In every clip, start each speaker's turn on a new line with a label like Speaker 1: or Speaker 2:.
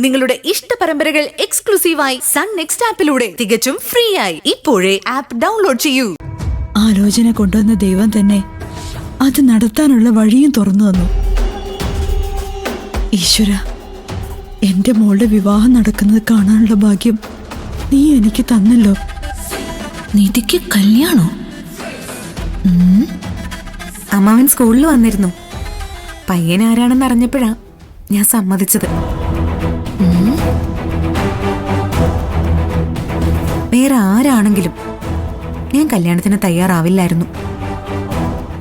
Speaker 1: നിങ്ങളുടെ ഇഷ്ട പരമ്പരകൾ എക്സ്ക്ലൂസീവായി സൺ നെക്സ്റ്റ് ആപ്പിലൂടെ തികച്ചും ഫ്രീ ആയി ഇപ്പോഴേ ആപ്പ് ഡൗൺലോഡ് ചെയ്യൂ.
Speaker 2: ആലോചന കൊണ്ടുവന്ന ദൈവം തന്നെ അത് നടത്താനുള്ള വഴിയും തുറന്നു തന്നു. ഈശ്വര, എന്റെ മോളുടെ വിവാഹം നടക്കുന്നത് കാണാനുള്ള ഭാഗ്യം നീ എനിക്ക് തന്നല്ലോ.
Speaker 3: നിധിക്ക് കല്യാണോ?
Speaker 4: അമ്മാവൻ സ്കൂളിൽ വന്നിരുന്നു. പയ്യൻ ആരാണെന്ന് അറിഞ്ഞപ്പോഴാ ഞാൻ സമ്മതിച്ചത്. വേറെ ആരാണെങ്കിലും ഞാൻ കല്യാണത്തിന് തയ്യാറാവില്ലായിരുന്നു.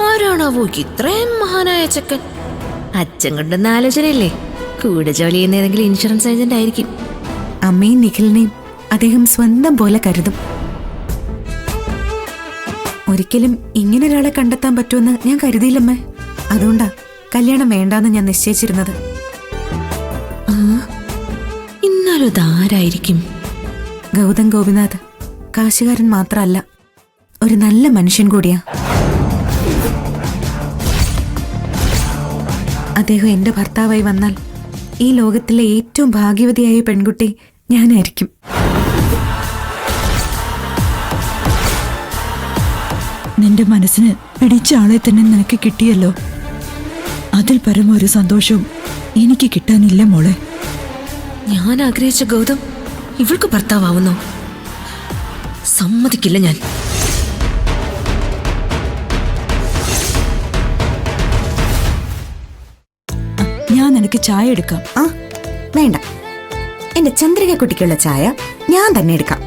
Speaker 3: ആരാണാവോ ഇത്രയും മഹാനായ ചെക്കൻ? അച്ഛൻ കൊണ്ടുവന്ന ആലോചനയില്ലേ? കൂടെ ജോലി ചെയ്യുന്ന ഏതെങ്കിലും ഇൻഷുറൻസ് ഏജന്റ് ആയിരിക്കും.
Speaker 4: അമ്മയും നിഖിലിനെയും അദ്ദേഹം സ്വന്തം പോലെ കരുതും. ഒരിക്കലും ഇങ്ങനെ ഒരാളെ കണ്ടെത്താൻ പറ്റുമെന്ന് ഞാൻ കരുതിയില്ലമ്മേ. അതുകൊണ്ടാ കല്യാണം വേണ്ടാന്ന് ഞാൻ നിശ്ചയിച്ചിരുന്നത്.
Speaker 3: ഇന്നാലും ഇതാരായിരിക്കും?
Speaker 4: ഗൗതം ഗോപിനാഥ് കാശുകാരൻ മാത്രമല്ല, ഒരു നല്ല മനുഷ്യൻ കൂടിയാ. അദ്ദേഹം എന്റെ ഭർത്താവായി വന്നാൽ ഈ ലോകത്തിലെ ഏറ്റവും ഭാഗ്യവതിയായ പെൺകുട്ടി ഞാനായിരിക്കും.
Speaker 2: നിന്റെ മനസ്സിന് പിടിച്ച ആളെ തന്നെ നിനക്ക് കിട്ടിയല്ലോ. അതിൽ പരം ഒരു സന്തോഷവും എനിക്ക് കിട്ടാനില്ല മോളെ.
Speaker 3: ഞാൻ ആഗ്രഹിച്ച ഗൗതം ഇവൾക്ക് ഭർത്താവുന്നോ? സമ്മതിക്കില്ല ഞാൻ.
Speaker 2: ഞാൻ നിനക്ക് ചായ എടുക്കാം.
Speaker 4: വേണ്ട, എന്റെ ചന്ദ്രിക കുട്ടിക്കുള്ള ചായ ഞാൻ തന്നെ എടുക്കാം.